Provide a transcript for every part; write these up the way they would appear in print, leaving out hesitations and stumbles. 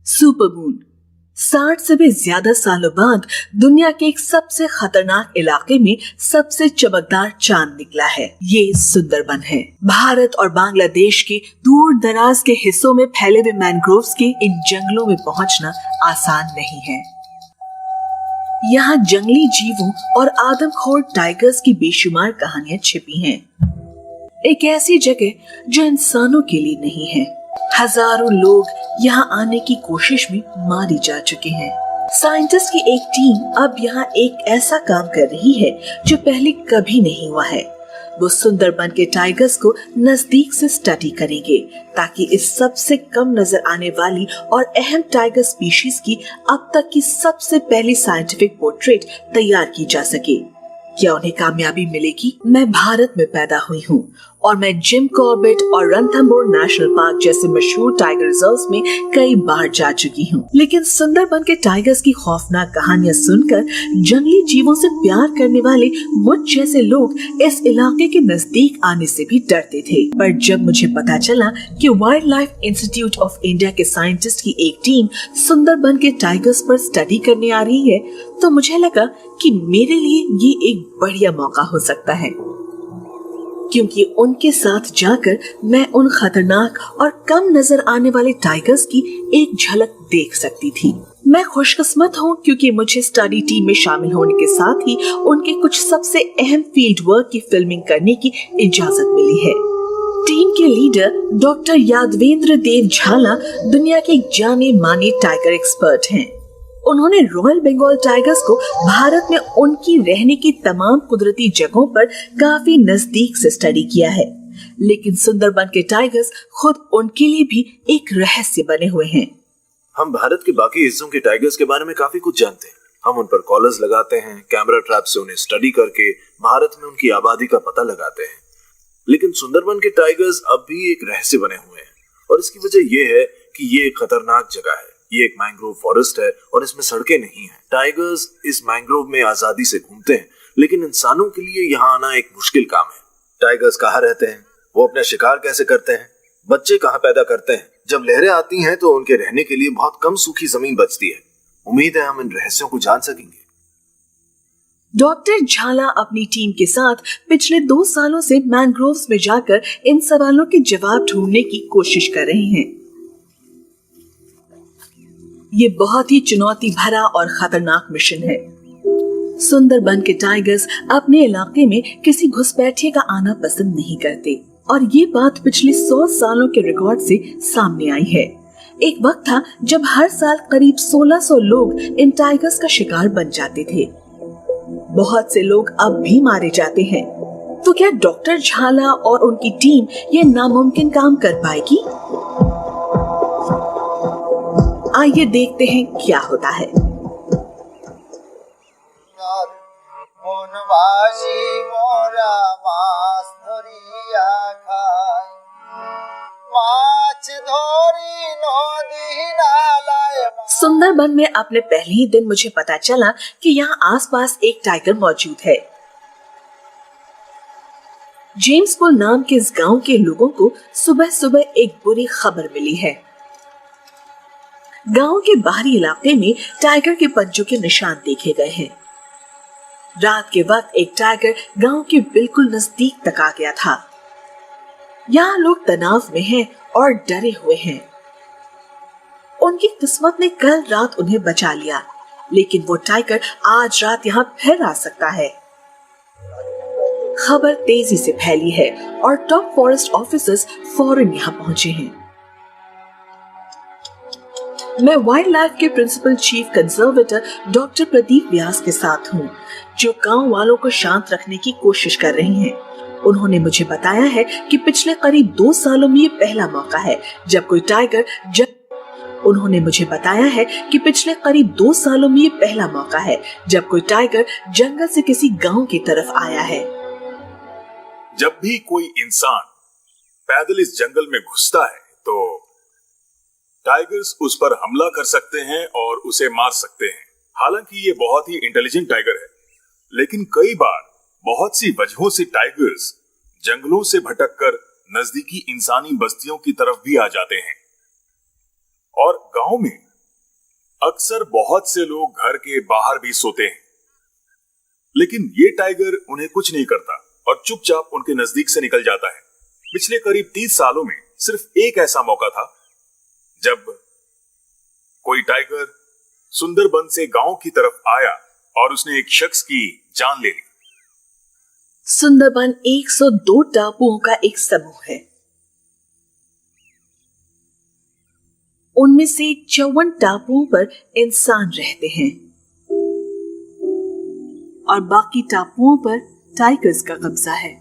Supermoon 60 से भी ज्यादा सालों बाद दुनिया के एक सबसे खतरनाक इलाके में सबसे चमकदार चांद निकला है। ये सुंदरबन है। भारत और बांग्लादेश के दूर दराज के हिस्सों में फैले हुए मैंग्रोव्स के इन जंगलों में पहुंचना आसान नहीं है। यहाँ जंगली जीवों और आदमखोर टाइगर्स की बेशुमार कहानियां छिपी हैं। एक ऐसी जगह जो इंसानों के लिए नहीं है। हजारों लोग यहाँ आने की कोशिश में मारे जा चुके हैं। साइंटिस्ट की एक टीम अब यहाँ एक ऐसा काम कर रही है जो पहले कभी नहीं हुआ है। वो सुंदरबन के टाइगर्स को नजदीक से स्टडी करेंगे ताकि इस सबसे कम नजर आने वाली और अहम टाइगर स्पीशीज की अब तक की सबसे पहली साइंटिफिक पोर्ट्रेट तैयार की जा सके। क्या उन्हें कामयाबी मिलेगी? मैं भारत में पैदा हुई हूँ और मैं जिम कॉर्बेट और रणथंभौर नेशनल पार्क जैसे मशहूर टाइगर रिजर्व्स में कई बार जा चुकी हूँ, लेकिन सुंदरबन के टाइगर्स की खौफनाक कहानियां सुनकर जंगली जीवों से प्यार करने वाले मुझ जैसे लोग इस इलाके के नजदीक आने से भी डरते थे। पर जब मुझे पता चला कि wild life institute of India के साइंटिस्ट की एक टीम सुंदरबन के टाइगर्स पर स्टडी करने आ रही है, तो मुझे लगा कि मेरे लिए ये एक बढ़िया मौका हो सकता है, क्योंकि उनके साथ जाकर मैं उन खतरनाक और कम नजर आने वाले टाइगर्स की एक झलक देख सकती थी। मैं खुशकिस्मत हूँ क्योंकि मुझे स्टडी टीम में शामिल होने के साथ ही उनके कुछ सबसे अहम फील्ड वर्क की फिल्मिंग करने की इजाजत मिली है। टीम के लीडर डॉक्टर यादवेंद्र देव झाला दुनिया के जाने माने टाइगर एक्सपर्ट हैं। उन्होंने रॉयल बंगाल टाइगर्स को भारत में उनकी रहने की तमाम कुदरती जगहों पर काफी नजदीक से स्टडी किया है, लेकिन सुंदरबन के टाइगर्स खुद उनके लिए भी एक रहस्य बने हुए हैं। हम भारत के बाकी हिस्सों के टाइगर्स के बारे में काफी कुछ जानते हैं। हम उन पर कॉलर्स लगाते हैं, कैमरा ट्रैप से उन्हें स्टडी करके भारत में उनकी आबादी का पता लगाते हैं, लेकिन सुंदरबन के टाइगर्स अब भी एक रहस्य बने हुए हैं। और इसकी वजह यह है कि ये एक खतरनाक जगह है। ये एक मैंग्रोव फॉरेस्ट है और इसमें सड़कें नहीं हैं। टाइगर्स इस मैंग्रोव में आजादी से घूमते हैं, लेकिन इंसानों के लिए यहाँ आना एक मुश्किल काम है। टाइगर्स कहाँ रहते हैं, वो अपना शिकार कैसे करते हैं, बच्चे कहाँ पैदा करते हैं, जब लहरें आती हैं तो उनके रहने के लिए बहुत कम सूखी जमीन बचती है। उम्मीद है हम इन रहस्यों को जान सकेंगे। डॉक्टर झाला अपनी टीम के साथ पिछले 2 सालों से मैंग्रोव्स में जाकर इन सवालों के जवाब ढूंढने की कोशिश कर रहे हैं। ये बहुत ही चुनौती भरा और खतरनाक मिशन है। सुंदरबन के टाइगर्स अपने इलाके में किसी घुसपैठिए का आना पसंद नहीं करते और ये बात पिछले 100 सालों के रिकॉर्ड से सामने आई है। एक वक्त था जब हर साल करीब 1600 लोग इन टाइगर्स का शिकार बन जाते थे। बहुत से लोग अब भी मारे जाते हैं। तो क्या डॉक्टर झाला और उनकी टीम ये नामुमकिन काम कर पाएगी? आइए देखते हैं क्या होता है। सुंदरबन में अपने पहले ही दिन मुझे पता चला कि यहाँ आसपास एक टाइगर मौजूद है। जेम्सपुल नाम के इस गांव के लोगों को सुबह सुबह एक बुरी खबर मिली है। गांव के बाहरी इलाके में टाइगर के पंजों के निशान देखे गए हैं। रात के वक्त एक टाइगर गांव के बिल्कुल नजदीक तक आ गया था। यहाँ लोग तनाव में हैं और डरे हुए हैं। उनकी किस्मत ने कल रात उन्हें बचा लिया, लेकिन वो टाइगर आज रात यहाँ फिर आ सकता है। खबर तेजी से फैली है और टॉप फॉरेस्ट ऑफिसर्स फौरन यहाँ पहुंचे हैं। मैं वाइल्ड लाइफ के principal chief conservator doctor Pradeep Vyas के साथ हूँ, जो गांव वालों को शांत रखने की कोशिश कर रहे हैं। उन्होंने मुझे बताया है कि पिछले करीब 2 सालों में ये पहला मौका है जब कोई टाइगर जंगल से किसी गांव की तरफ आया है। जब भी कोई इंसान पैदल इस जंगल में घुसता है तो टाइगर्स उस पर हमला कर सकते हैं और उसे मार सकते हैं। हालांकि ये बहुत ही इंटेलिजेंट टाइगर है, लेकिन कई बार बहुत सी वजहों से टाइगर्स जंगलों से भटककर नजदीकी इंसानी बस्तियों की तरफ भी आ जाते हैं और गांव में अक्सर बहुत से लोग घर के बाहर भी सोते हैं, लेकिन ये टाइगर उन्हें कुछ नहीं करता और चुपचाप उनके नजदीक से निकल जाता है। पिछले करीब 30 सालों में सिर्फ एक ऐसा मौका था जब कोई टाइगर सुंदरबन से गांव की तरफ आया और उसने एक शख्स की जान ले ली। सुंदरबन 102 टापुओं का एक समूह है। उनमें से 54 टापुओं पर इंसान रहते हैं और बाकी टापुओं पर टाइगर्स का कब्जा है।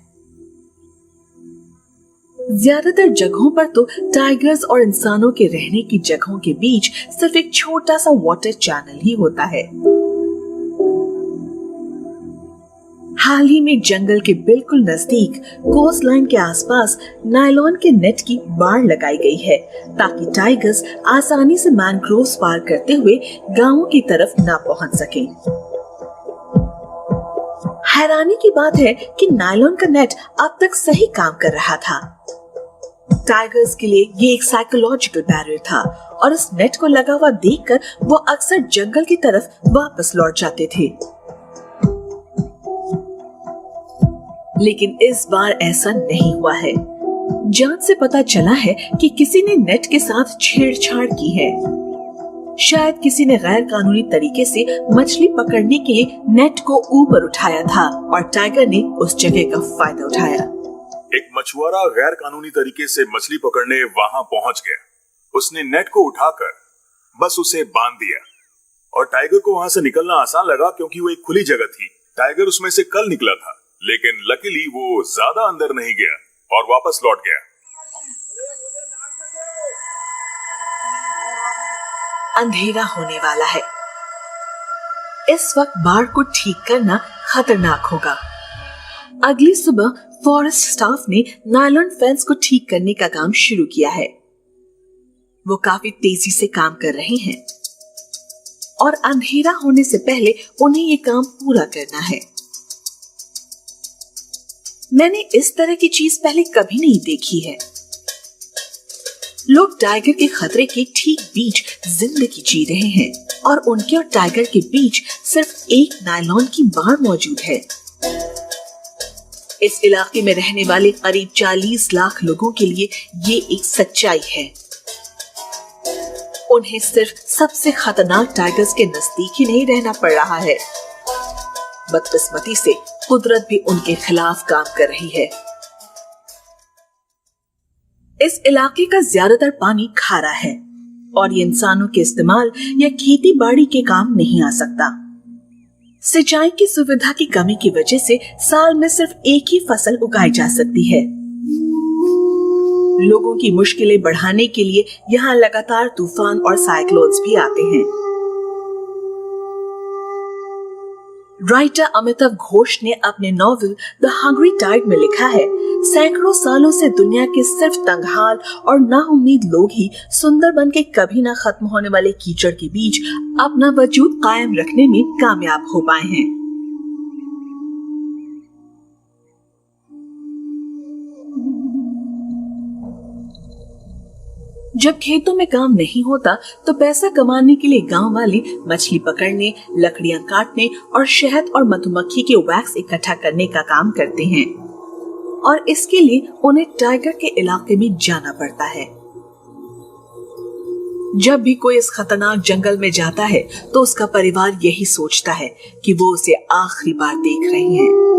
ज्यादातर जगहों पर तो टाइगर्स और इंसानों के रहने की जगहों के बीच सिर्फ एक छोटा सा वाटर चैनल ही होता है। हाल ही में जंगल के बिल्कुल नजदीक कोस्ट लाइन के आसपास नायलॉन के नेट की बाड़ लगाई गई है ताकि टाइगर्स आसानी से मैनग्रोव्स पार करते हुए गांवों की तरफ ना पहुंच सकें। हैरानी की बात है कि नायलॉन का नेट अब तक सही काम कर रहा था। टाइगर्स के लिए ये एक साइकोलॉजिकल बैरियर था और इस नेट को लगा हुआ देखकर वो अक्सर जंगल की तरफ वापस लौट जाते थे। लेकिन इस बार ऐसा नहीं हुआ है। जांच से पता चला है कि किसी ने नेट के साथ छेड़छाड़ की है। शायद किसी ने गैर कानूनी तरीके से मछली पकड़ने के लिए नेट को ऊपर उठाया था और टाइगर ने उस जगह का फायदा उठाया। एक मछुआरा गैर कानूनी तरीके से मछली पकड़ने वहां पहुंच गया। उसने नेट को उठाकर बस उसे बांध दिया और टाइगर को वहां से निकलना आसान लगा क्योंकि वो एक खुली जगह थी। टाइगर उसमें से कल निकला था, लेकिन लकीली वो ज्यादा अंदर नहीं गया और वापस लौट गया। अंधेरा होने वाला है। इस वक्त बाढ़ को ठीक करना खतरनाक होगा। अगली सुबह फॉरेस्ट स्टाफ ने नायलॉन फेंस को ठीक करने का काम शुरू किया है। वो काफी तेजी से काम कर रहे हैं और अंधेरा होने से पहले उन्हें ये काम पूरा करना है। मैंने इस तरह की चीज पहले कभी नहीं देखी है। लोग टाइगर के खतरे के ठीक बीच जिंदगी जी रहे हैं और उनके और टाइगर के बीच सिर्फ एक नायलॉन की बाड़ मौजूद है। इस इलाके में रहने वाले करीब 40 लाख लोगों के लिए ये एक सच्चाई है। उन्हें सिर्फ सबसे खतरनाक टाइगर्स के नजदीक ही नहीं रहना पड़ रहा है, बदकिस्मती से कुदरत भी उनके खिलाफ काम कर रही है। इस इलाके का ज्यादातर पानी खारा है और ये इंसानों के इस्तेमाल या खेती बाड़ी के काम नहीं आ सकता। सिंचाई की सुविधा की कमी की वजह से साल में सिर्फ एक ही फसल उगाई जा सकती है। लोगों की मुश्किलें बढ़ाने के लिए यहाँ लगातार तूफान और साइक्लोन्स भी आते हैं। राइटर अमिताभ घोष ने अपने नॉवेल द हंग्री टाइड में लिखा है, सैकड़ों सालों से दुनिया के सिर्फ तंगहाल और नाउम्मीद लोग ही सुंदरबन के कभी ना खत्म होने वाले कीचड़ के बीच अपना वजूद कायम रखने में कामयाब हो पाए हैं। जब खेतों में काम नहीं होता तो पैसा कमाने के लिए गांव वाले मछली पकड़ने, लकड़ियां काटने और शहद और मधुमक्खी के वैक्स इकट्ठा करने का काम करते हैं और इसके लिए उन्हें टाइगर के इलाके में जाना पड़ता है। जब भी कोई इस खतरनाक जंगल में जाता है तो उसका परिवार यही सोचता है कि वो उसे आखिरी बार देख रहे हैं।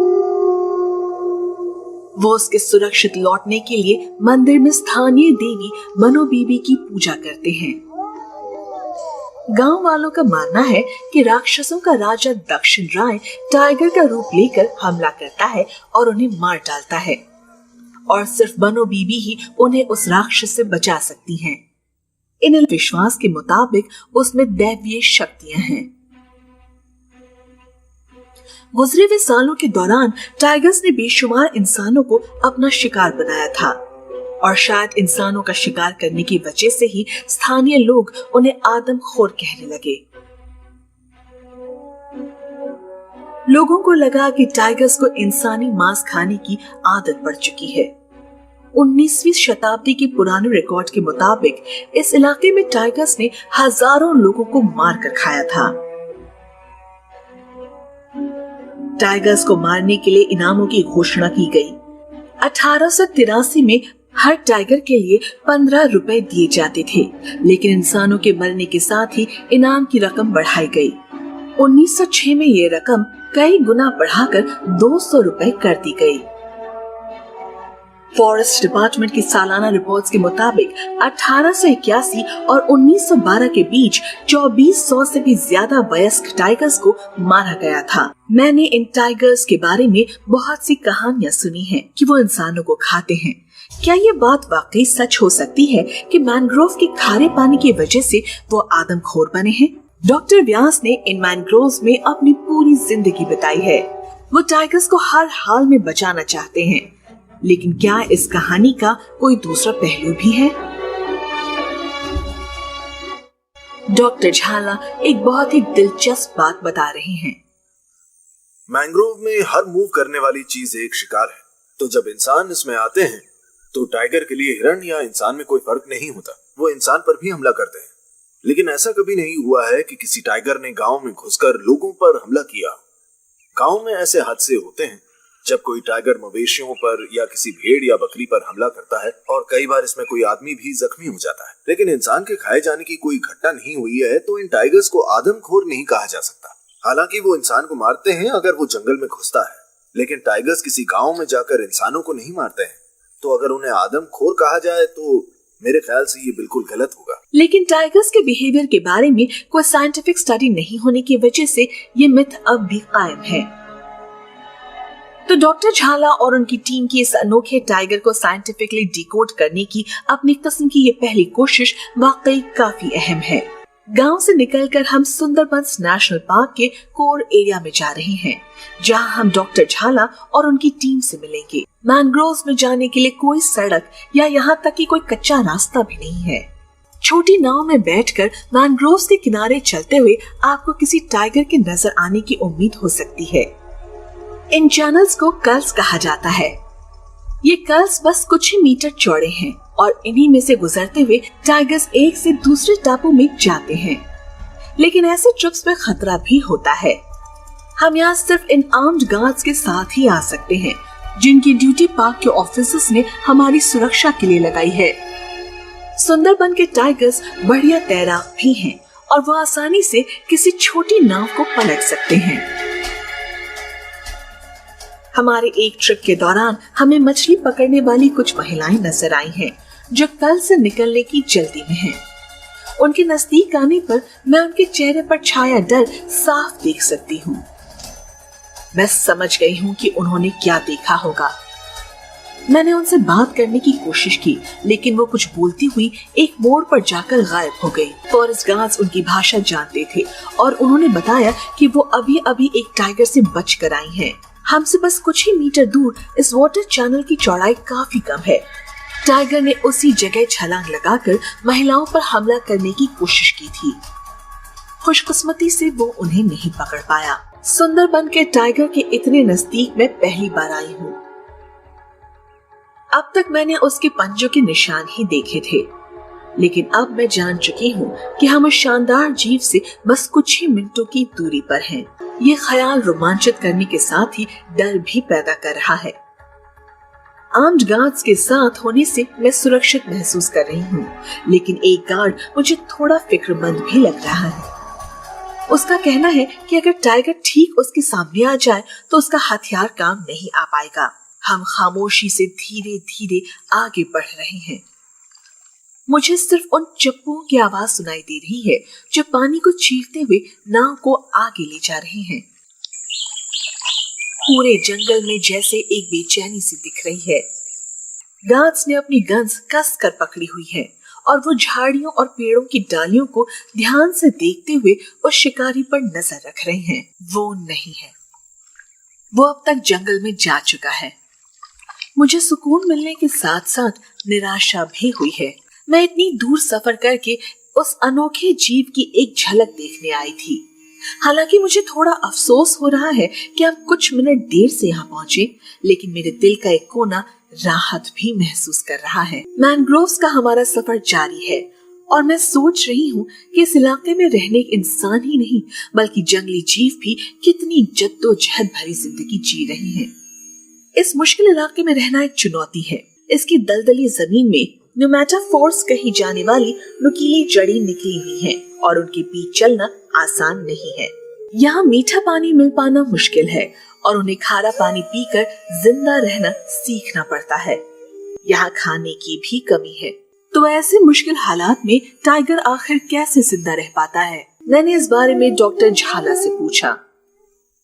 वो उसके सुरक्षित लौटने के लिए मंदिर में स्थानीय देवी मनो बीबी की पूजा करते हैं। गांव वालों का मानना है कि राक्षसों का राजा दक्षिण राय टाइगर का रूप लेकर हमला करता है और उन्हें मार डालता है और सिर्फ मनो बीबी ही उन्हें उस राक्षस से बचा सकती हैं। इन विश्वास के मुताबिक उसमें दैवीय शक्तियां हैं। गुजरे हुए सालों के दौरान टाइगर्स ने बेशुमार इंसानों को अपना शिकार बनाया था और शायद इंसानों का शिकार करने की वजह से ही स्थानीय लोग उन्हें आदमखोर कहने लगे। लोगों को लगा कि टाइगर्स को इंसानी मांस खाने की आदत पड़ चुकी है। 19वीं शताब्दी के पुराने रिकॉर्ड के मुताबिक इस इलाके में टाइगर्स ने हजारों लोगों को मार कर खाया था। टाइगर्स को मारने के लिए इनामों की घोषणा की गई। 1883 में हर टाइगर के लिए 15 रुपए दिए जाते थे, लेकिन इंसानों के मरने के साथ ही इनाम की रकम बढ़ाई गई। 1906 में ये रकम कई गुना बढ़ाकर 200 रुपए कर दी गई। फॉरेस्ट डिपार्टमेंट की सालाना रिपोर्ट्स के मुताबिक 1881 और 1912 के बीच 2400 से भी ज्यादा वयस्क टाइगर्स को मारा गया था। मैंने इन टाइगर्स के बारे में बहुत सी कहानियां सुनी हैं कि वो इंसानों को खाते हैं। क्या ये बात वाकई सच हो सकती है कि मैंग्रोव के खारे पानी की वजह से वो आदमखोर बने हैं? डॉक्टर व्यास ने इन मैंग्रोव्स में अपनी पूरी जिंदगी बिताई है। वो टाइगर्स को हर हाल में बचाना चाहते हैं, लेकिन क्या इस कहानी का कोई दूसरा पहलू भी है? डॉक्टर झाला एक बहुत ही दिलचस्प बात बता रहे हैं। मैंग्रोव में हर मूव करने वाली चीज एक शिकार है, तो जब इंसान इसमें आते हैं तो टाइगर के लिए हिरण या इंसान में कोई फर्क नहीं होता, वो इंसान पर भी हमला करते हैं। लेकिन ऐसा कभी नहीं हुआ है कि किसी टाइगर ने गांव में घुसकर लोगों पर हमला किया। गांव में ऐसे हादसे होते हैं जब कोई टाइगर मवेशियों पर या किसी भेड़ या बकरी पर हमला करता है, और कई बार इसमें कोई आदमी भी जख्मी हो जाता है। लेकिन इंसान के खाए जाने की कोई घटना नहीं हुई है, तो इन टाइगर्स को आदमखोर नहीं कहा जा सकता। हालांकि वो इंसान को मारते हैं अगर वो जंगल में घुसता है, लेकिन टाइगर्स किसी गांव में जाकर इंसानों को नहीं मारते हैं। तो अगर उन्हें आदमखोर कहा जाए तो मेरे ख्याल से ये बिल्कुल गलत होगा। लेकिन टाइगर्स के बिहेवियर के बारे में कोई साइंटिफिक स्टडी नहीं होने की वजह से ये मिथ अब भी कायम है। तो डॉक्टर झाला और उनकी टीम की इस अनोखे टाइगर को साइंटिफिकली डिकोड करने की अपनी किस्म की ये पहली कोशिश वाकई काफी अहम है। गांव से निकलकर हम सुंदरबंस नेशनल पार्क के कोर एरिया में जा रहे हैं, जहां हम डॉक्टर झाला और उनकी टीम से मिलेंगे। मैंग्रोव्स में जाने के लिए कोई सड़क या यहाँ तक कि कोई कच्चा रास्ता भी नहीं है। छोटी नाव में बैठकर मैंग्रोव्स के किनारे चलते हुए आपको किसी टाइगर के नजर आने की उम्मीद हो सकती है। इन चैनल्स को कल्स कहा जाता है। ये कल्स बस कुछ ही मीटर चौड़े हैं और इन्हीं में से गुजरते हुए टाइगर्स एक से दूसरे टापू में जाते हैं। लेकिन ऐसे ट्रिप्स में खतरा भी होता है। हम यहाँ सिर्फ इन आर्म्ड गार्ड्स के साथ ही आ सकते हैं, जिनकी ड्यूटी पार्क के ऑफिसर्स ने हमारी सुरक्षा के लिए लगाई है। सुंदरबन के टाइगर्स बढ़िया तैराक भी हैं और वो आसानी से किसी छोटी नाव को पलट सकते हैं। हमारे एक ट्रिप के दौरान हमें मछली पकड़ने वाली कुछ महिलाएं नजर आई हैं, जो कल से निकलने की जल्दी में हैं। उनके नजदीक आने पर मैं उनके चेहरे पर छाया डर साफ देख सकती हूँ। मैं समझ गई हूँ कि उन्होंने क्या देखा होगा। मैंने उनसे बात करने की कोशिश की, लेकिन वो कुछ बोलती हुई एक मोड़ पर जाकर गायब हो गई। फॉरेस्ट गार्ड्स उनकी भाषा जानते थे और उन्होंने बताया कि वो अभी अभी एक टाइगर से बच कर आई हैं। हमसे बस कुछ ही मीटर दूर इस वाटर चैनल की चौड़ाई काफी कम है। टाइगर ने उसी जगह छलांग लगाकर महिलाओं पर हमला करने की कोशिश की थी। खुशकिस्मती से वो उन्हें नहीं पकड़ पाया। सुंदरबन के टाइगर के इतने नजदीक मैं पहली बार आई हूँ। अब तक मैंने उसके पंजों के निशान ही देखे थे, लेकिन अब मैं जान चुकी हूँ कि हम उस शानदार जीव से बस कुछ ही मिनटों की दूरी पर हैं। ये ख्याल रोमांचित करने के साथ ही डर भी पैदा कर रहा है। आर्म्ड गार्ड्स के साथ होने से मैं सुरक्षित महसूस कर रही हूँ, लेकिन एक गार्ड मुझे थोड़ा फिक्रमंद भी लग रहा है। उसका कहना है कि अगर टाइगर ठीक उसके सामने आ जाए तो उसका हथियार काम नहीं आ पाएगा। हम खामोशी से धीरे धीरे आगे बढ़ रहे हैं। मुझे सिर्फ उन चप्पुओं की आवाज सुनाई दे रही है जो पानी को चीरते हुए नाव को आगे ले जा रहे हैं। पूरे जंगल में जैसे एक बेचैनी सी दिख रही है। गार्ड्स ने अपनी गन्स कस कर पकड़ी हुई है और वो झाड़ियों और पेड़ों की डालियों को ध्यान से देखते हुए उस शिकारी पर नजर रख रहे हैं। वो नहीं है, वो अब तक जंगल में जा चुका है। मुझे सुकून मिलने के साथ साथ निराशा भी हुई है। मैं इतनी दूर सफर करके उस अनोखे जीव की एक झलक देखने आई थी। हालांकि मुझे थोड़ा अफसोस हो रहा है कि हम कुछ मिनट देर से यहाँ पहुंचे, लेकिन मेरे दिल का एक कोना राहत भी महसूस कर रहा है। मैंग्रोव्स का हमारा सफर जारी है और मैं सोच रही हूँ कि इस इलाके में रहने इंसान ही नहीं बल्कि जंगली जीव भी कितनी जद्दोजहद भरी जिंदगी जी रहे हैं। इस मुश्किल इलाके में रहना एक चुनौती है। इसकी दलदली जमीन में न्यूमेटाफोर्स कही जाने वाली नुकीली जड़ी निकली हुई है और उनके बीच चलना आसान नहीं है। यहाँ मीठा पानी मिल पाना मुश्किल है और उन्हें खारा पानी पीकर जिंदा रहना सीखना पड़ता है। यहाँ खाने की भी कमी है। तो ऐसे मुश्किल हालात में टाइगर आखिर कैसे जिंदा रह पाता है? मैंने इस बारे में डॉक्टर झाला से पूछा।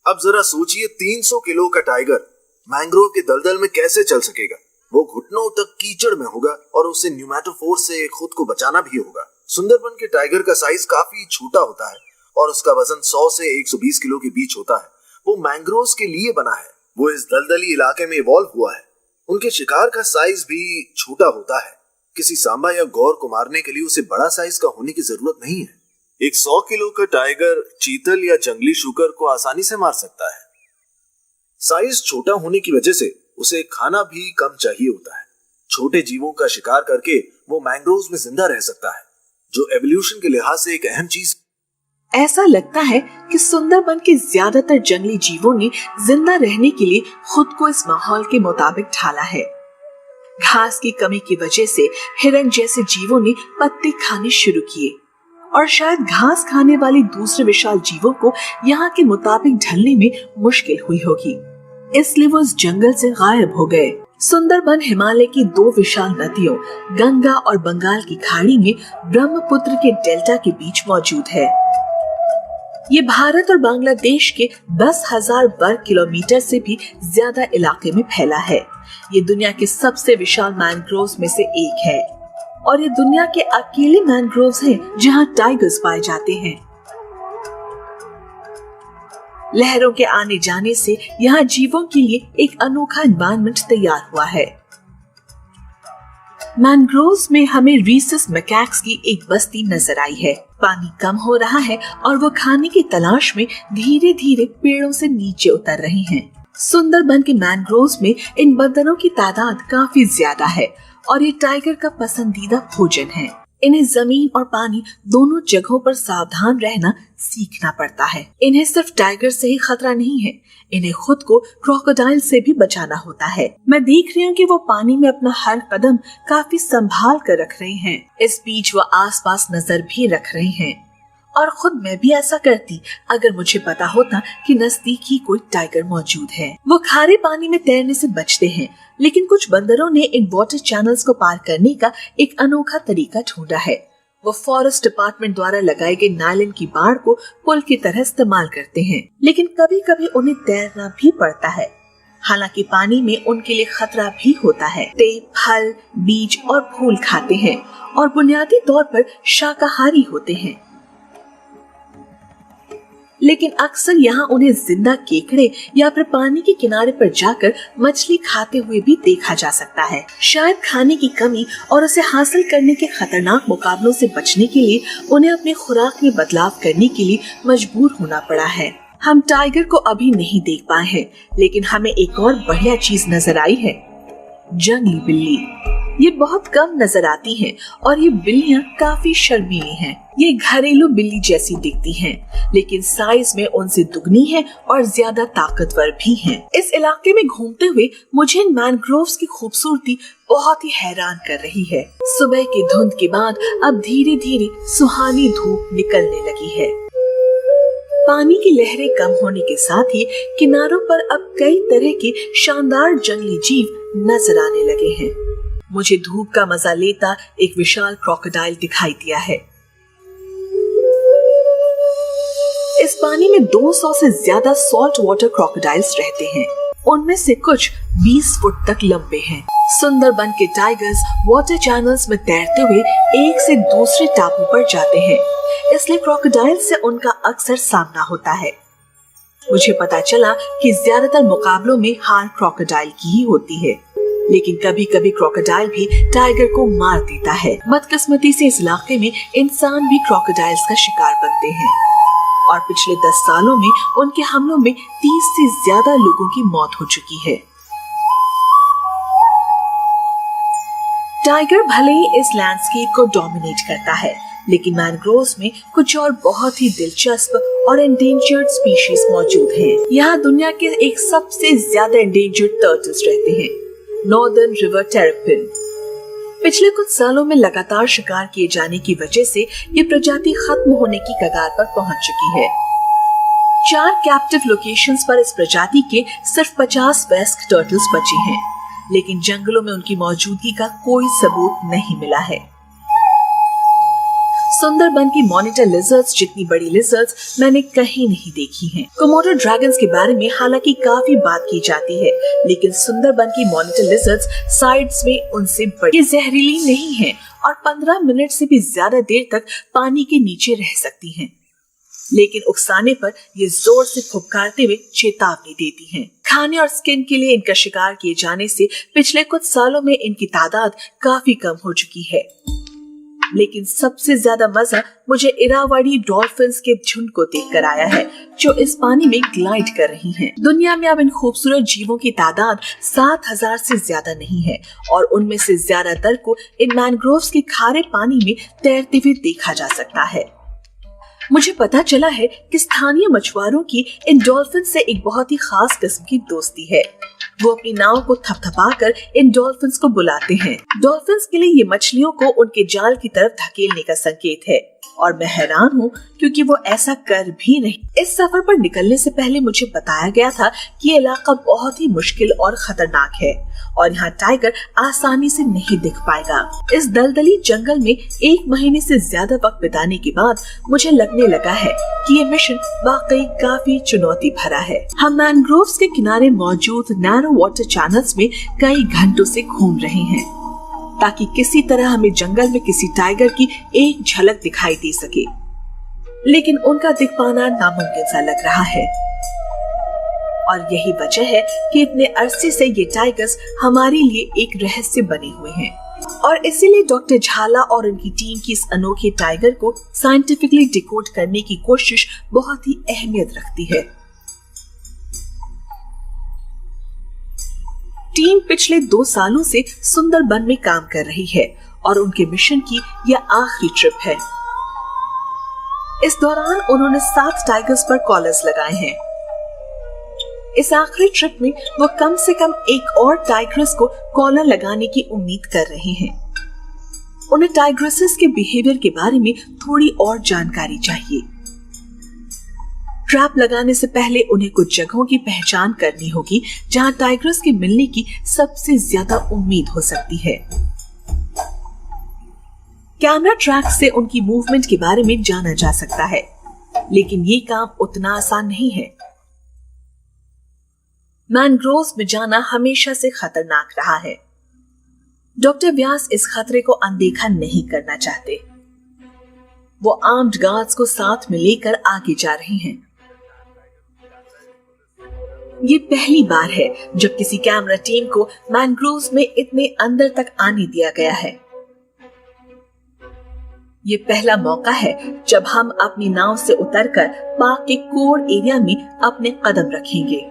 अब जरा सोचिए, 300 किलो का टाइगर मैंग्रोव के दलदल में कैसे चल सकेगा? वो घुटनों तक कीचड़ में होगा और उसे न्यूमेटोफोर्स से खुद को बचाना भी होगा। सुंदरबन के टाइगर का साइज काफी छोटा होता है और उसका वजन 100 से 120 किलो के बीच होता है। वो मैंग्रोव्स के लिए बना है। वो इस दलदली इलाके में इवॉल्व हुआ है। उनके शिकार का साइज भी छोटा होता है। किसी सांबा या गौर को मारने के लिए उसे बड़ा साइज का होने की जरूरत नहीं है। एक 100 किलो का टाइगर चीतल या जंगली शुकर को आसानी से मार सकता है। साइज छोटा होने की वजह से उसे खाना भी कम चाहिए होता है। छोटे जीवों का शिकार करके वो मैंग्रोव्स में जिंदा रह सकता है, जो एवोल्यूशन के लिहाज से एक अहम चीज। ऐसा लगता है कि सुंदरबन के ज्यादातर जंगली जीवों ने जिंदा रहने के लिए खुद को इस माहौल के मुताबिक ढाला है। घास की कमी की वजह से हिरन जैसे जीवों ने पत्ते खाने शुरू किए और शायद घास खाने वाले दूसरे विशाल जीवों को यहाँ के मुताबिक ढलने में मुश्किल हुई होगी, इसलिए वो इस जंगल से गायब हो गए। सुंदरबन हिमालय की 2 विशाल नदियों गंगा और बंगाल की खाड़ी में ब्रह्मपुत्र के डेल्टा के बीच मौजूद है। ये भारत और बांग्लादेश के 10,000 वर्ग किलोमीटर से भी ज्यादा इलाके में फैला है। ये दुनिया के सबसे विशाल मैंग्रोव्स में से एक है और ये दुनिया के अकेले मैंग्रोव्स हैं जहां टाइगर्स पाए जाते हैं। लहरों के आने जाने से यहाँ जीवों के लिए एक अनोखा एनवायरनमेंट तैयार हुआ है। मैंग्रोव्स में हमें रीसस मैकैक्स की एक बस्ती नजर आई है। पानी कम हो रहा है और वो खाने की तलाश में धीरे धीरे पेड़ों से नीचे उतर रहे हैं। सुंदरबन के मैंग्रोव्स में इन बंदरों की तादाद काफी ज्यादा है और ये टाइगर का पसंदीदा भोजन है। इन्हें जमीन और पानी दोनों जगहों पर सावधान रहना सीखना पड़ता है। इन्हें सिर्फ टाइगर से ही खतरा नहीं है, इन्हें खुद को क्रोकोडाइल से भी बचाना होता है। मैं देख रही हूँ कि वो पानी में अपना हर कदम काफी संभाल कर रख रहे हैं। इस बीच वो आसपास नजर भी रख रहे हैं और खुद मैं भी ऐसा करती अगर मुझे पता होता कि नजदीक ही कोई टाइगर मौजूद है। वो खारे पानी में तैरने से बचते हैं, लेकिन कुछ बंदरों ने इन वाटर चैनल्स को पार करने का एक अनोखा तरीका ढूंढा है। वो फॉरेस्ट डिपार्टमेंट द्वारा लगाए गए नायलॉन की बाड़ को पुल की तरह इस्तेमाल करते हैं, लेकिन कभी कभी उन्हें तैरना भी पड़ता है। हालांकि पानी में उनके लिए खतरा भी होता है। ते फल, बीज और फूल खाते हैं और बुनियादी तौर पर शाकाहारी होते हैं, लेकिन अक्सर यहाँ उन्हें जिंदा केकड़े या फिर पानी के किनारे पर जाकर मछली खाते हुए भी देखा जा सकता है। शायद खाने की कमी और उसे हासिल करने के खतरनाक मुकाबलों से बचने के लिए उन्हें अपनी खुराक में बदलाव करने के लिए मजबूर होना पड़ा है। हम टाइगर को अभी नहीं देख पाए हैं, लेकिन हमें एक और बढ़िया चीज नजर आई है, जंगली बिल्ली। ये बहुत कम नजर आती हैं और ये बिल्लियाँ काफी शर्मीली हैं। ये घरेलू बिल्ली जैसी दिखती हैं, लेकिन साइज में उनसे दुगनी है और ज्यादा ताकतवर भी हैं। इस इलाके में घूमते हुए मुझे इन मैंग्रोव्स की खूबसूरती बहुत ही हैरान कर रही है। सुबह की धुंध के बाद अब धीरे धीरे सुहानी धूप निकलने लगी है। पानी की लहरें कम होने के साथ ही किनारों पर अब कई तरह के शानदार जंगली जीव नजर आने लगे हैं। मुझे धूप का मजा लेता एक विशाल क्रोकोडाइल दिखाई दिया है। इस पानी में 200 से ज्यादा सॉल्ट वाटर क्रोकोडाइल्स रहते हैं। उनमें से कुछ 20 फुट तक लंबे हैं। सुंदरबन के टाइगर्स वाटर चैनल्स में तैरते हुए एक से दूसरे टापू पर जाते हैं, इसलिए क्रोकोडाइल से उनका अक्सर सामना होता है। मुझे पता चला कि ज्यादातर मुकाबलों में हार क्रोकोडाइल की ही होती है, लेकिन कभी कभी क्रोकोडाइल भी टाइगर को मार देता है। बदकिस्मती से इस इलाके में इंसान भी क्रोकोडाइल्स का शिकार बनते हैं और पिछले 10 सालों में उनके हमलों में 30 से ज्यादा लोगों की मौत हो चुकी है। टाइगर भले ही इस लैंडस्केप को डोमिनेट करता है, लेकिन मैनग्रोव्स में कुछ और बहुत ही दिलचस्प और एंडेंजर्ड स्पीशीज मौजूद हैं। यहाँ दुनिया के एक सबसे ज्यादा एंडेंजर्ड टर्टल्स रहते हैं, नॉर्दर्न रिवर टेररपिन। पिछले कुछ सालों में लगातार शिकार किए जाने की वजह से ये प्रजाति खत्म होने की कगार पर पहुंच चुकी है। 4 कैप्टिव लोकेशंस पर इस प्रजाति के सिर्फ 50 वेस्क टर्टल्स बचे हैं, लेकिन जंगलों में उनकी मौजूदगी का कोई सबूत नहीं मिला है। सुंदरबन की मॉनिटर लिजर्ड्स जितनी बड़ी लिजर्ड्स मैंने कहीं नहीं देखी हैं। कोमोडो ड्रैगन्स के बारे में हालांकि काफी बात की जाती है, लेकिन सुंदरबन की मॉनिटर लिजर्ड्स साइड्स में उनसे बड़ी। ये जहरीली नहीं है और 15 मिनट से भी ज्यादा देर तक पानी के नीचे रह सकती हैं, लेकिन उकसाने पर ये जोर से फुफकारते हुए चेतावनी देती हैं। खाने और स्किन के लिए इनका शिकार किए जाने से पिछले कुछ सालों में इनकी तादाद काफी कम हो चुकी है, लेकिन सबसे ज्यादा मजा मुझे इरावदी डॉल्फिन्स के झुंड को देखकर आया है, जो इस पानी में ग्लाइड कर रही हैं। दुनिया में अब इन खूबसूरत जीवों की तादाद 7000 से ज्यादा नहीं है और उनमें से ज्यादातर को इन मैनग्रोव्स के खारे पानी में तैरते हुए देखा जा सकता है। मुझे पता चला है कि स्थानीय मछुआरों की इन डॉल्फिन से एक बहुत ही खास किस्म की दोस्ती है। वो अपनी नाव को थपथपाकर इन डॉल्फिन्स को बुलाते हैं। डॉल्फिन्स के लिए ये मछलियों को उनके जाल की तरफ धकेलने का संकेत है और मैं हैरान हूँ क्योंकि वो ऐसा कर भी नहीं। इस सफर पर निकलने से पहले मुझे बताया गया था कि ये इलाका बहुत ही मुश्किल और खतरनाक है और यहाँ टाइगर आसानी से नहीं दिख पाएगा। इस दलदली जंगल में 1 महीने से ज्यादा वक्त बिताने के बाद मुझे लगने लगा है कि ये मिशन वाकई काफी चुनौती भरा है। हम मैनग्रोव्स के किनारे मौजूद नैरो वाटर चैनल्स में कई घंटों से घूम रहे हैं ताकि किसी तरह हमें जंगल में किसी टाइगर की एक झलक दिखाई दे सके, लेकिन उनका दिख पाना नामुमकिन सा लग रहा है। और यही वजह है कि इतने अरसे से ये टाइगर्स हमारे लिए एक रहस्य बने हुए हैं और इसीलिए डॉक्टर झाला और उनकी टीम की इस अनोखे टाइगर को साइंटिफिकली डिकोड करने की कोशिश बहुत ही अहमियत रखती है। टीम पिछले 2 सालों से सुंदरबन में काम कर रही है और उनके मिशन की यह आखिरी ट्रिप है। इस दौरान उन्होंने 7 टाइगर्स पर कॉलर्स लगाए हैं। इस आखिरी ट्रिप में वो कम से कम एक और टाइग्रेस को कॉलर लगाने की उम्मीद कर रहे हैं। उन्हें टाइग्रेसेस के बिहेवियर के बारे में थोड़ी और जानकारी चाहिए। ट्रैप लगाने से पहले उन्हें कुछ जगहों की पहचान करनी होगी जहां टाइग्रेस के मिलने की सबसे ज्यादा उम्मीद हो सकती है। कैमरा ट्रैक से उनकी मूवमेंट के बारे में जाना जा सकता है, लेकिन ये काम उतना आसान नहीं है। मैनग्रोव्स में जाना हमेशा से खतरनाक रहा है। डॉक्टर व्यास इस खतरे को अनदेखा नहीं करना चाहते। वो आर्म्ड गार्ड्स को साथ में लेकर आगे जा रहे हैं। ये पहली बार है जब किसी कैमरा टीम को मैनग्रोव्स में इतने अंदर तक आने दिया गया है। ये पहला मौका है जब हम अपनी नाव से उतरकर पार्क के कोर एरिया में अपने कदम रखेंगे।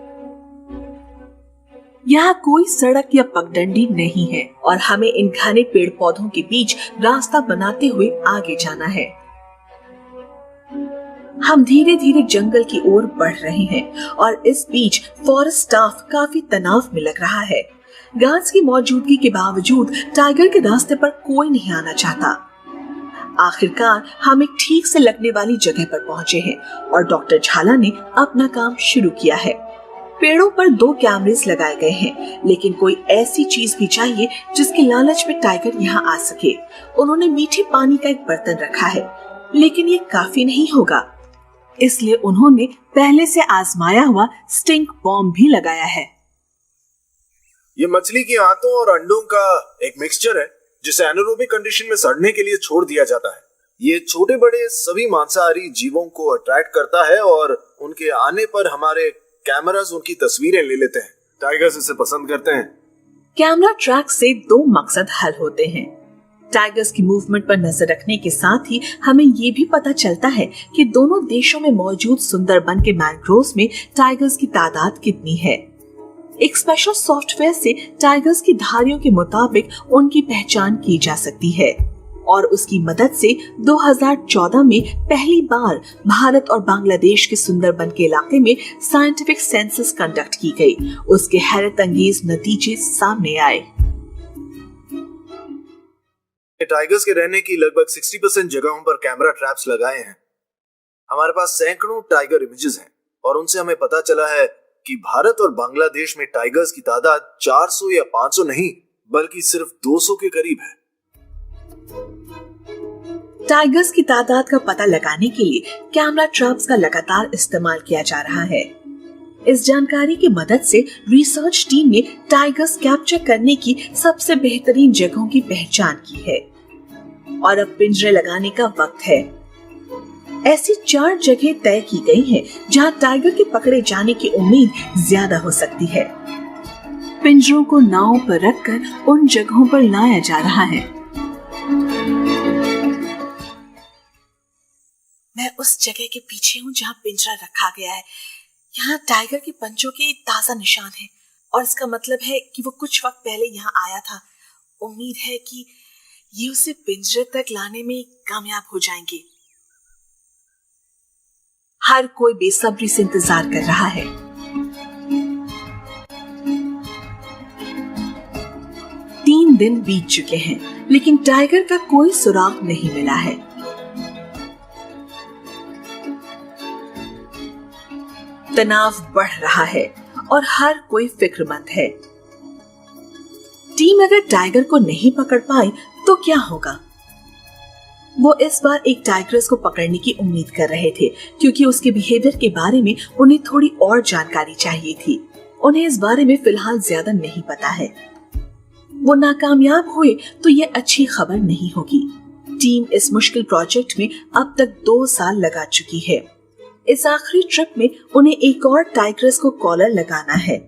यहाँ कोई सड़क या पगडंडी नहीं है और हमें इन घने पेड़ पौधों के बीच रास्ता बनाते हुए आगे जाना है। हम धीरे धीरे जंगल की ओर बढ़ रहे हैं और इस बीच फॉरेस्ट स्टाफ काफी तनाव में लग रहा है। गार्ड्स की मौजूदगी के बावजूद टाइगर के रास्ते पर कोई नहीं आना चाहता। आखिरकार हम एक ठीक से लगने वाली जगह पर पहुंचे हैं और डॉक्टर झाला ने अपना काम शुरू किया है। पेड़ों पर 2 कैमरेस लगाए गए हैं, लेकिन कोई ऐसी चीज भी चाहिए जिसके लालच में टाइगर यहाँ आ सके। उन्होंने मीठे पानी का एक बर्तन रखा है, लेकिन ये काफी नहीं होगा, इसलिए उन्होंने पहले से आजमाया हुआ स्टिंक बॉम्ब भी लगाया है। ये मछली की आंतों और अंडों का एक मिक्सचर है जिसे एनारोबिक कंडीशन में सड़ने के लिए छोड़ दिया जाता है। ये छोटे बड़े सभी मांसाहारी जीवों को अट्रैक्ट करता है और उनके आने पर हमारे कैमरास उनकी तस्वीरें ले लेते हैं। टाइगर्स इसे पसंद करते हैं। कैमरा ट्रैक से 2 मकसद हल होते हैं। टाइगर्स की मूवमेंट पर नजर रखने के साथ ही हमें ये भी पता चलता है कि दोनों देशों में मौजूद सुंदरबन के मैनग्रोव्स में टाइगर्स की तादाद कितनी है। एक स्पेशल सॉफ्टवेयर से टाइगर्स की धारियों के मुताबिक उनकी पहचान की जा सकती है और उसकी मदद से 2014 में पहली बार भारत और बांग्लादेश के सुंदरबन के इलाके में साइंटिफिक सेंसस कंडक्ट की गई। उसके हैरत अंगेज नतीजे सामने आए। टाइगर्स के रहने की लगभग 60% जगहों पर कैमरा ट्रैप्स लगाए हैं। हमारे पास सैकड़ों टाइगर इमेजेस हैं और उनसे हमें पता चला है कि भारत और बांग्लादेश में टाइगर्स की तादाद 400 या 500 नहीं बल्कि सिर्फ 200 के करीब है। टाइगर्स की तादाद का पता लगाने के लिए कैमरा ट्रैप्स का लगातार इस्तेमाल किया जा रहा है। इस जानकारी की मदद से रिसर्च टीम ने टाइगर्स कैप्चर करने की सबसे बेहतरीन जगहों की पहचान की है और अब पिंजरे लगाने का वक्त है। ऐसी 4 जगह तय की गई हैं जहां टाइगर के पकड़े जाने की उम्मीद ज्यादा हो सकती है। पिंजरों को नाव पर रखकर उन जगहों पर लाया जा रहा है। मैं उस जगह के पीछे हूँ जहाँ पिंजरा रखा गया है। यहाँ टाइगर के पंजों के ताजा निशान हैं और इसका मतलब है कि वो कुछ वक्त पहले यहाँ आया था। उम्मीद है कि ये उसे पिंजरे तक लाने में कामयाब हो जाएंगे। हर कोई बेसब्री से इंतजार कर रहा है। तीन दिन बीत चुके हैं लेकिन टाइगर का कोई सुराग नहीं मिला है। तनाव बढ़ रहा है और हर कोई फिक्रमंद है। टीम अगर टाइगर को नहीं पकड़ पाई तो क्या होगा? वो इस बार एक टाइग्रेस को पकड़ने की उम्मीद कर रहे थे क्योंकि उसके बिहेवियर के बारे में उन्हें थोड़ी और जानकारी चाहिए थी। उन्हें इस बारे में फिलहाल ज्यादा नहीं पता है। वो नाकामयाब हुए तो ये अच्छी खबर नहीं होगी। टीम इस मुश्किल प्रोजेक्ट में अब तक 2 साल लगा चुकी है। इस आखिरी ट्रिप में उन्हें एक और टाइग्रेस को कॉलर लगाना है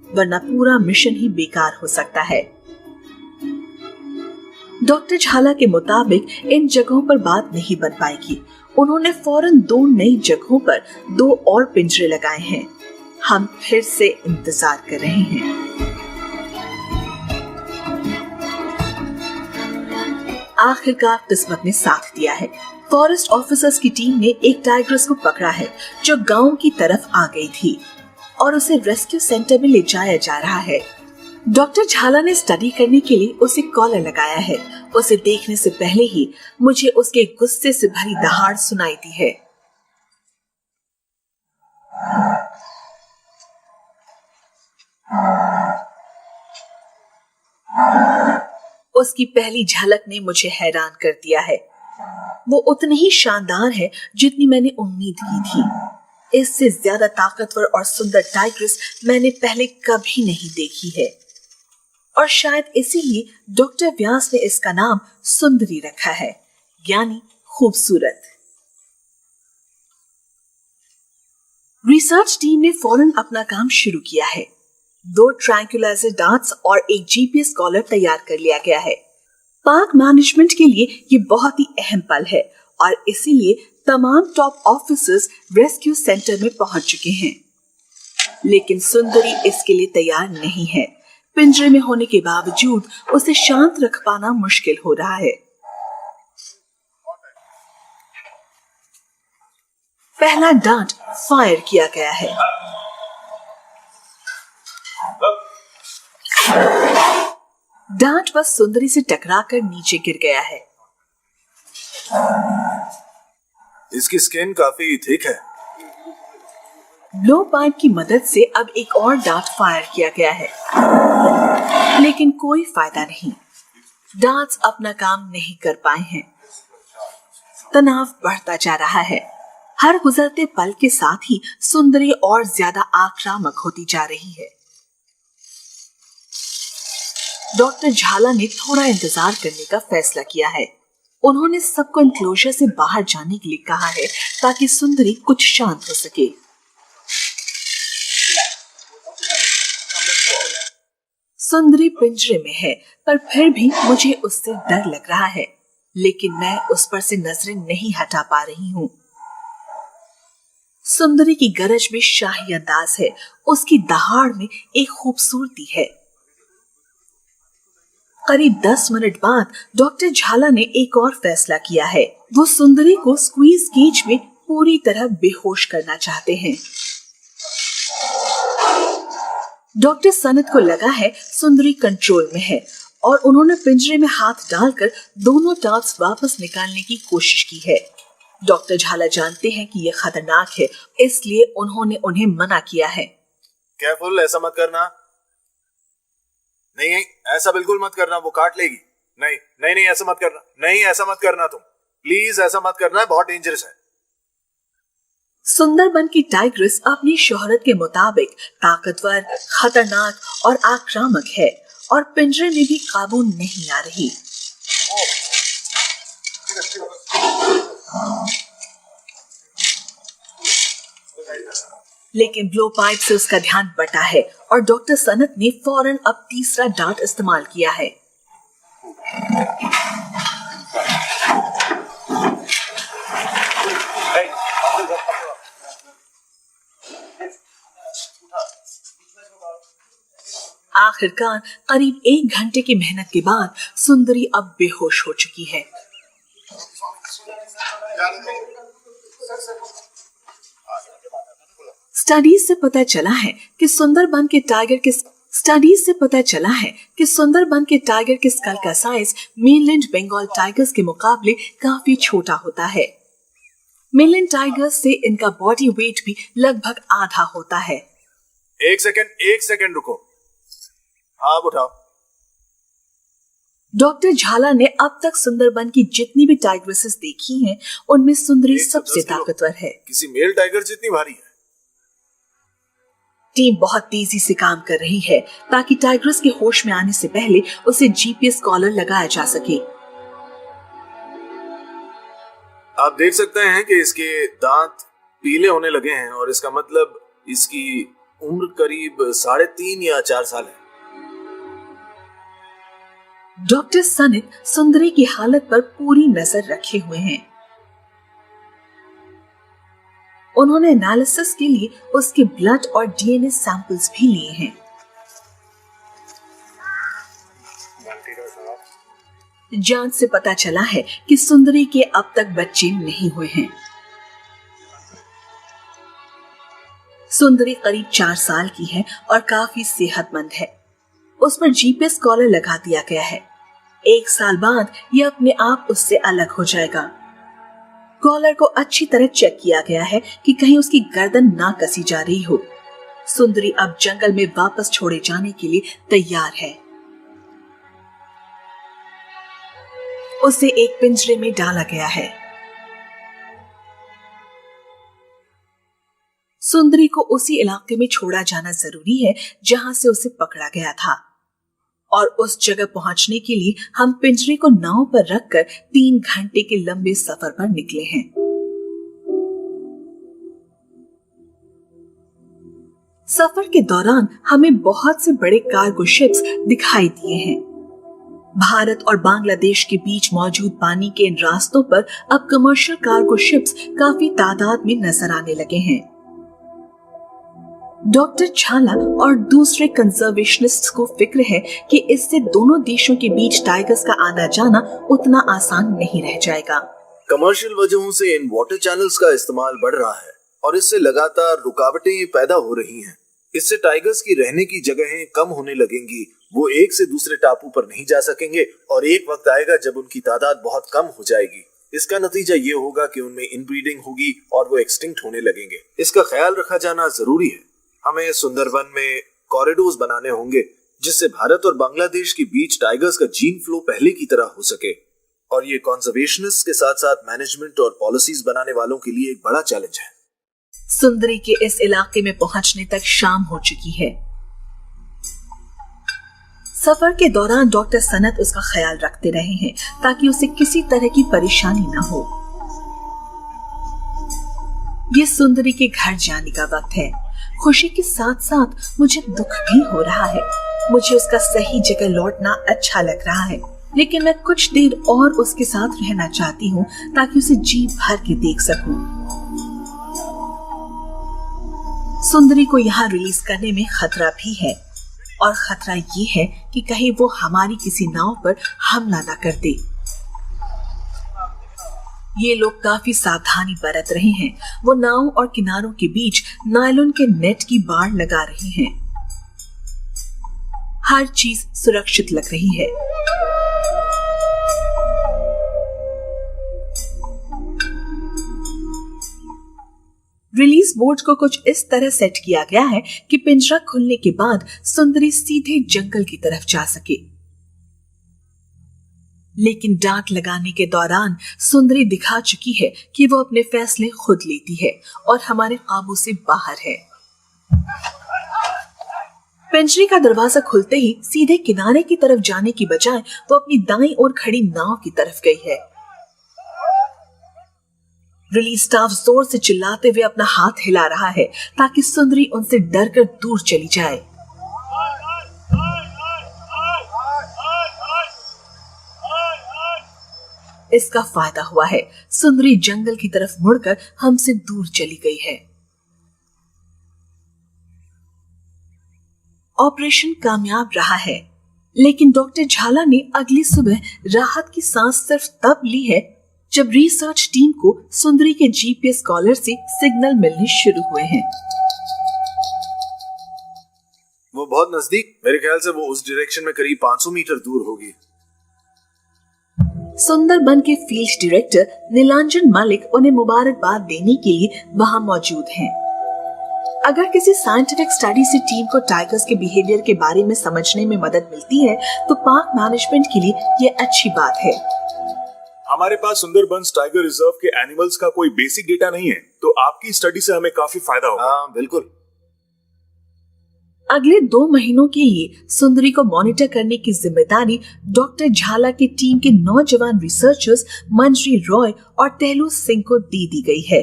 वरना पूरा मिशन ही बेकार हो सकता है। डॉक्टर झाला के मुताबिक इन जगहों पर बात नहीं बन पाएगी। उन्होंने फौरन 2 नई जगहों पर 2 और पिंजरे लगाए हैं। हम फिर से इंतजार कर रहे हैं। आखिरकार किस्मत ने साथ दिया है। फॉरेस्ट ऑफिसर्स की टीम ने एक टाइग्रेस को पकड़ा है जो गांव की तरफ आ गई थी और उसे रेस्क्यू सेंटर में ले जाया जा रहा है। डॉक्टर झाला ने स्टडी करने के लिए उसे कॉलर लगाया है। उसे देखने से पहले ही मुझे उसके गुस्से से भरी दहाड़ सुनाई दी है। उसकी पहली झलक ने मुझे हैरान कर दिया है। वो उतनी ही शानदार है जितनी मैंने उम्मीद की थी। इससे ज्यादा ताकतवर और सुंदर टाइग्रेस मैंने पहले कभी नहीं देखी है और शायद इसीलिए डॉक्टर व्यास ने इसका नाम सुंदरी रखा है, यानी खूबसूरत। रिसर्च टीम ने फौरन अपना काम शुरू किया है। 2 ट्रैंक्विलाइजर डार्ट्स और एक जीपीएस कॉलर तैयार कर लिया गया है। पार्क मैनेजमेंट के लिए ये बहुत ही अहम पल है और इसीलिए तमाम टॉप ऑफिसर्स रेस्क्यू सेंटर में पहुंच चुके हैं। लेकिन सुंदरी इसके लिए तैयार नहीं है। पिंजरे में होने के बावजूद उसे शांत रख पाना मुश्किल हो रहा है। पहला डार्ट फायर किया गया है। डार्ट बस सुंदरी से टकराकर नीचे गिर गया है। इसकी स्किन काफी थिक है। ब्लो पाइप की मदद से अब एक और डार्ट फायर किया गया है लेकिन कोई फायदा नहीं। डार्ट्स अपना काम नहीं कर पाए हैं। तनाव बढ़ता जा रहा है। हर गुजरते पल के साथ ही सुंदरी और ज्यादा आक्रामक होती जा रही है। डॉक्टर झाला ने थोड़ा इंतजार करने का फैसला किया है। उन्होंने सबको एनक्लोजर से बाहर जाने के लिए कहा है ताकि सुंदरी कुछ शांत हो सके। सुंदरी पिंजरे में है पर फिर भी मुझे उससे डर लग रहा है, लेकिन मैं उस पर से नजरें नहीं हटा पा रही हूँ। सुंदरी की गरज में शाही अंदाज है, उसकी दहाड़ में एक खूबसूरती है। करीब 10 मिनट बाद डॉक्टर झाला ने एक और फैसला किया है। वो सुंदरी को स्क्वीज केज में पूरी तरह बेहोश करना चाहते हैं। डॉक्टर सनत को लगा है सुंदरी कंट्रोल में है और उन्होंने पिंजरे में हाथ डालकर दोनों टाप्स वापस निकालने की कोशिश की है। डॉक्टर झाला जानते हैं कि यह खतरनाक है, इसलिए उन्होंने उन्हें मना किया है। केयरफुल, ऐसा मत करना। नहीं, ऐसा बिल्कुल मत करना, वो काट लेगी। नहीं नहीं नहीं, ऐसा मत करना। नहीं, ऐसा मत करना तुम, प्लीज ऐसा मत करना, बहुत डेंजरस है। सुंदरबन की टाइग्रेस अपनी शोहरत के मुताबिक ताकतवर, खतरनाक और आक्रामक है और पिंजरे में भी काबू नहीं आ रही। लेकिन ब्लो पाइप से उसका ध्यान बटा है और डॉक्टर सनत ने फौरन अब तीसरा डार्ट इस्तेमाल किया है। आखिरकार करीब 1 घंटे की मेहनत के बाद सुंदरी अब बेहोश हो चुकी है। स्टडीज से पता चला है कि सुंदरबन के टाइगर के स्कल का साइज मेनलैंड बंगाल टाइगर्स के मुकाबले काफी छोटा होता है। मेनलैंड टाइगर्स से इनका बॉडी वेट भी लगभग आधा होता है। एक सेकंड रुको। हाँ, उठाओ। डॉक्टर झाला ने अब तक सुंदरबन की जितनी भी टाइग्रेसेस देखी हैं, उनमें सुंदरी सबसे ताकतवर है। किसी मेल टाइगर जितनी भारी है। टीम बहुत तेजी से काम कर रही है ताकि टाइग्रेस के होश में आने से पहले उसे जीपीएस कॉलर लगाया जा सके। आप देख सकते हैं कि इसके दांत पीले होने लगे हैं और इसका मतलब इसकी उम्र करीब 3.5 या 4 साल है। डॉक्टर सनित सुंदरी की हालत पर पूरी नजर रखे हुए हैं। उन्होंने एनालिसिस के लिए उसके ब्लड और डीएनए सैंपल्स भी लिए हैं। जांच से पता चला है कि सुंदरी के अब तक बच्चे नहीं हुए हैं। सुंदरी करीब 4 साल की है और काफी सेहतमंद है। उस पर जीपीएस कॉलर लगा दिया गया है। 1 साल बाद यह अपने आप उससे अलग हो जाएगा। कॉलर को अच्छी तरह चेक किया गया है कि कहीं उसकी गर्दन ना कसी जा रही हो। सुंदरी अब जंगल में वापस छोड़े जाने के लिए तैयार है। उसे एक पिंजरे में डाला गया है। सुंदरी को उसी इलाके में छोड़ा जाना जरूरी है जहां से उसे पकड़ा गया था, और उस जगह पहुंचने के लिए हम पिंजरे को नाव पर रखकर 3 घंटे के लंबे सफर पर निकले हैं। सफर के दौरान हमें बहुत से बड़े कार्गो शिप्स दिखाई दिए हैं। भारत और बांग्लादेश के बीच मौजूद पानी के इन रास्तों पर अब कमर्शियल कार्गो शिप्स काफी तादाद में नजर आने लगे हैं। डॉक्टर झाला और दूसरे कंजर्वेशनिस्ट्स को फिक्र है कि इससे दोनों देशों के बीच टाइगर्स का आना जाना उतना आसान नहीं रह जाएगा। कमर्शियल वजहों से इन वाटर चैनल्स का इस्तेमाल बढ़ रहा है और इससे लगातार रुकावटें पैदा हो रही हैं। इससे टाइगर्स की रहने की जगहें कम होने लगेंगी। वो एक से दूसरे टापू पर नहीं जा सकेंगे और एक वक्त आएगा जब उनकी तादाद बहुत कम हो जाएगी। इसका नतीजा ये होगा कि उनमें इनब्रीडिंग होगी और वो एक्सटिंक्ट होने लगेंगे। इसका ख्याल रखा जाना जरूरी है। हमें सुंदरबन में कॉरिडोर्स बनाने होंगे जिससे भारत और बांग्लादेश के बीच टाइगर्स का जीन फ्लो पहले की तरह हो सके, और ये कंजर्वेशनिस्ट के साथ साथ मैनेजमेंट और पॉलिसीज बनाने वालों के लिए एक बड़ा चैलेंज है। सुंदरी के इस इलाके में पहुंचने तक शाम हो चुकी है। सफर के दौरान डॉक्टर सनत उसका ख्याल रखते रहे हैं ताकि उसे किसी तरह की परेशानी न हो। ये सुंदरी के घर जाने का वक्त है। खुशी के साथ साथ मुझे दुख भी हो रहा है। मुझे उसका सही जगह लौटना अच्छा लग रहा है, लेकिन मैं कुछ देर और उसके साथ रहना चाहती हूँ ताकि उसे जी भर के देख सकूं। सुंदरी को यहाँ रिलीज करने में खतरा भी है और खतरा ये है कि कहीं वो हमारी किसी नाव पर हमला न कर दे। ये लोग काफी सावधानी बरत रहे हैं। वो नाव और किनारों के बीच नायलॉन के नेट की बाड़ लगा रहे हैं। हर चीज सुरक्षित लग रही है। रिलीज बोर्ड को कुछ इस तरह सेट किया गया है कि पिंजरा खुलने के बाद सुंदरी सीधे जंगल की तरफ जा सके। लेकिन डांट लगाने के दौरान सुंदरी दिखा चुकी है कि वो अपने फैसले खुद लेती है और हमारे काबू से बाहर है। पिंजरे का दरवाजा खुलते ही सीधे किनारे की तरफ जाने की बजाय वो अपनी दाईं ओर खड़ी नाव की तरफ गई है। रिलीज स्टाफ जोर से चिल्लाते हुए अपना हाथ हिला रहा है ताकि सुंदरी उनसे डरकर दूर चली जाए। इसका फायदा हुआ है। सुंदरी जंगल की तरफ मुड़कर हमसे दूर चली गई है। ऑपरेशन कामयाब रहा है, लेकिन डॉक्टर झाला ने अगली सुबह राहत की सांस सिर्फ तब ली है जब रिसर्च टीम को सुंदरी के जीपीएस कॉलर से सिग्नल मिलने शुरू हुए हैं। वो बहुत नजदीक, मेरे ख्याल से वो उस डायरेक्शन में करीब 500 मीटर दूर होगी। सुंदरबन के फील्ड डायरेक्टर नीलांजन मलिक उन्हें मुबारकबाद देने के लिए वहां मौजूद हैं। अगर किसी साइंटिफिक स्टडी से टीम को टाइगर्स के बिहेवियर के बारे में समझने में मदद मिलती है तो पार्क मैनेजमेंट के लिए ये अच्छी बात है। हमारे पास सुंदरबन टाइगर रिजर्व के एनिमल्स का कोई बेसिक डेटा नहीं है, तो आपकी स्टडी से हमें काफी फायदा होगा। हाँ बिल्कुल। अगले 2 महीनों के लिए सुंदरी को मॉनिटर करने की जिम्मेदारी डॉक्टर झाला की टीम के नौजवान रिसर्चर्स मंजरी रॉय और टहलू सिंह को दी गई है।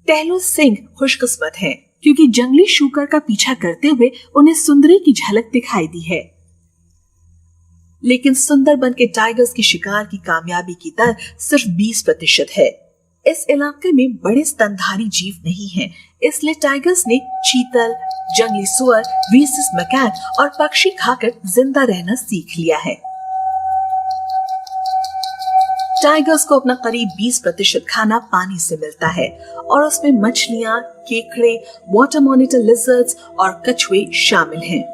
टहलू सिंह खुशकिस्मत हैं क्योंकि जंगली शूकर का पीछा करते हुए उन्हें सुंदरी की झलक दिखाई दी है। लेकिन सुंदरबन के टाइगर्स के शिकार की कामयाबी की दर सिर्फ 20% है। इस इलाके में बड़े स्तनधारी जीव नहीं हैं, इसलिए टाइगर्स ने चीतल, जंगली सुअर, रीसस मैकेक और पक्षी खाकर जिंदा रहना सीख लिया है। टाइगर्स को अपना करीब 20% खाना पानी से मिलता है और उसमें मछलियां, केकड़े, वाटर मॉनिटर लिजर्ड्स और कछुए शामिल हैं।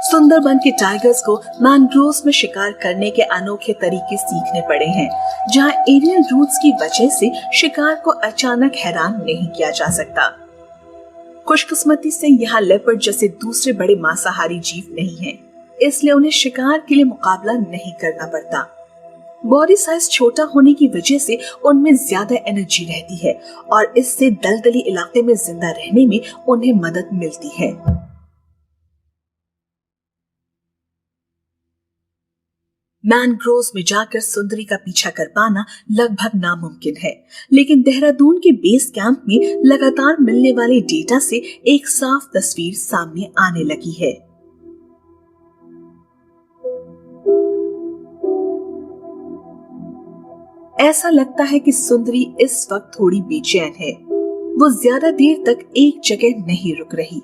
सुंदरबन के टाइगर्स को मैंग्रोव्स में शिकार करने के अनोखे तरीके सीखने पड़े हैं, जहां एरियल रूट्स की वजह से शिकार को अचानक हैरान नहीं किया जा सकता। खुशकिस्मती से यहाँ लेपर्ड जैसे दूसरे बड़े मांसाहारी जीव नहीं हैं, इसलिए उन्हें शिकार के लिए मुकाबला नहीं करना पड़ता। बॉडी साइज छोटा होने की वजह से उनमें ज्यादा एनर्जी रहती है और इससे दलदली इलाके में जिंदा रहने में उन्हें मदद मिलती है। मैनग्रोव्स में जाकर सुंदरी का पीछा कर पाना लगभग नामुमकिन है, लेकिन देहरादून के बेस कैंप में लगातार मिलने वाले डेटा से एक साफ तस्वीर सामने आने लगी है। ऐसा लगता है कि सुंदरी इस वक्त थोड़ी बेचैन है। वो ज्यादा देर तक एक जगह नहीं रुक रही।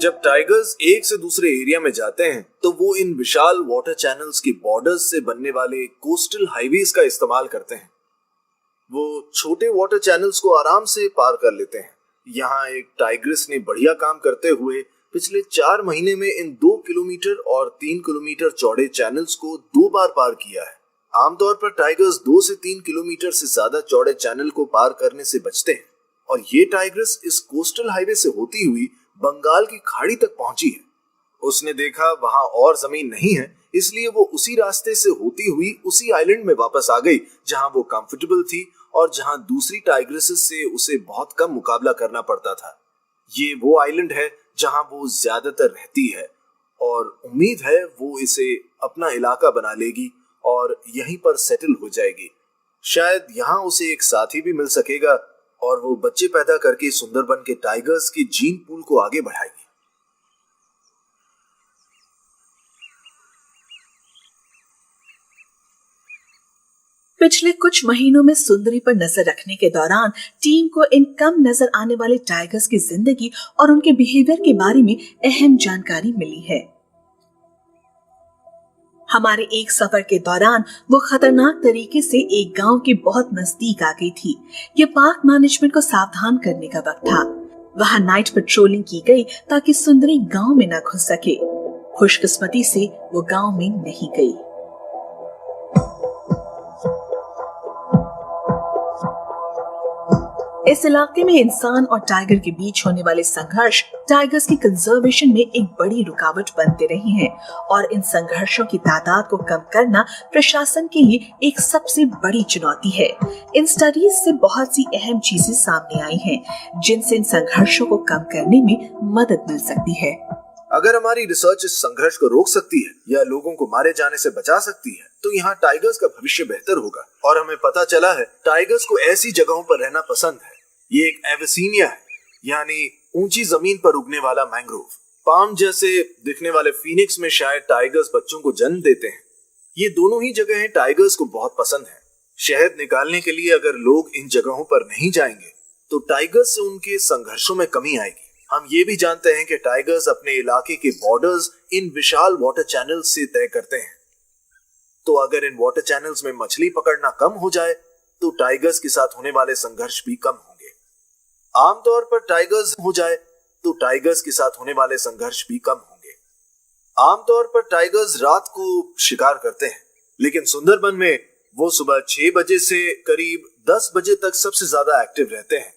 जब टाइगर्स एक से दूसरे एरिया में जाते हैं तो वो इन विशाल वाटर चैनल्स की बॉर्डर्स से बनने वाले कोस्टल हाईवेज का इस्तेमाल करते हैं। वो छोटे वाटर चैनल्स को आराम से पार कर लेते हैं। यहाँ एक टाइग्रेस ने बढ़िया काम करते हुए पिछले 4 महीने में इन 2 किलोमीटर और 3 किलोमीटर चौड़े चैनल्स को 2 बार पार किया है। आमतौर पर टाइगर्स 2 से 3 किलोमीटर से ज्यादा चौड़े चैनल को पार करने से बचते हैं और ये टाइग्रेस इस कोस्टल हाईवे से होती हुई बंगाल की खाड़ी तक पहुंची है। उसने देखा वहां और जमीन नहीं है, इसलिए वो उसी रास्ते से होती हुई उसी आइलैंड में वापस आ गई जहां वो कंफर्टेबल थी और जहां दूसरी टाइग्रेसेस से उसे बहुत कम मुकाबला करना पड़ता था। ये वो आइलैंड है जहां वो ज्यादातर रहती है और उम्मीद है वो इसे अपना इलाका बना लेगी और यहीं पर सेटल हो जाएगी। शायद यहाँ उसे एक साथी भी मिल सकेगा और वो बच्चे पैदा करके सुंदरबन के टाइगर्स की जीन पूल को आगे बढ़ाएगी। पिछले कुछ महीनों में सुंदरी पर नजर रखने के दौरान टीम को इन कम नजर आने वाले टाइगर्स की जिंदगी और उनके बिहेवियर के बारे में अहम जानकारी मिली है। हमारे एक सफर के दौरान वो खतरनाक तरीके से एक गांव के बहुत नजदीक आ गई थी। ये पार्क मैनेजमेंट को सावधान करने का वक्त था। वहां नाइट पेट्रोलिंग की गई ताकि सुंदरी गांव में न घुस सके। खुशकिस्मती से वो गांव में नहीं गई। इस इलाके में इंसान और टाइगर के बीच होने वाले संघर्ष टाइगर्स की कंजर्वेशन में एक बड़ी रुकावट बनते रहे हैं और इन संघर्षों की तादाद को कम करना प्रशासन के लिए एक सबसे बड़ी चुनौती है। इन स्टडीज से बहुत सी अहम चीजें सामने आई हैं, जिनसे इन संघर्षों को कम करने में मदद मिल सकती है। अगर हमारी रिसर्च इस संघर्ष को रोक सकती है या लोगों को मारे जाने से बचा सकती है, तो यहाँ टाइगर्स का भविष्य बेहतर होगा। और हमें पता चला है टाइगर्स को ऐसी जगहों पर रहना पसंद है। ये एक एविसीनिया है, यानी ऊंची जमीन पर उगने वाला मैंग्रोव। पाम जैसे दिखने वाले फीनिक्स में शायद टाइगर्स बच्चों को जन्म देते हैं। ये दोनों ही जगहें टाइगर्स को बहुत पसंद है। शहद निकालने के लिए अगर लोग इन जगहों पर नहीं जाएंगे तो टाइगर्स से उनके संघर्षों में कमी आएगी। हम ये भी जानते हैं कि टाइगर्स अपने इलाके के बॉर्डर्स इन विशाल वाटर चैनल्स से तय करते हैं। तो अगर इन वाटर चैनल्स में मछली पकड़ना कम हो जाए तो टाइगर्स के साथ होने वाले संघर्ष भी कम होंगे। आमतौर पर टाइगर्स हो जाए तो टाइगर्स के साथ होने वाले संघर्ष भी कम होंगे। आमतौर पर टाइगर्स रात को शिकार करते हैं, लेकिन सुंदरबन में वो सुबह 6 बजे से करीब 10 बजे तक सबसे ज्यादा एक्टिव रहते हैं।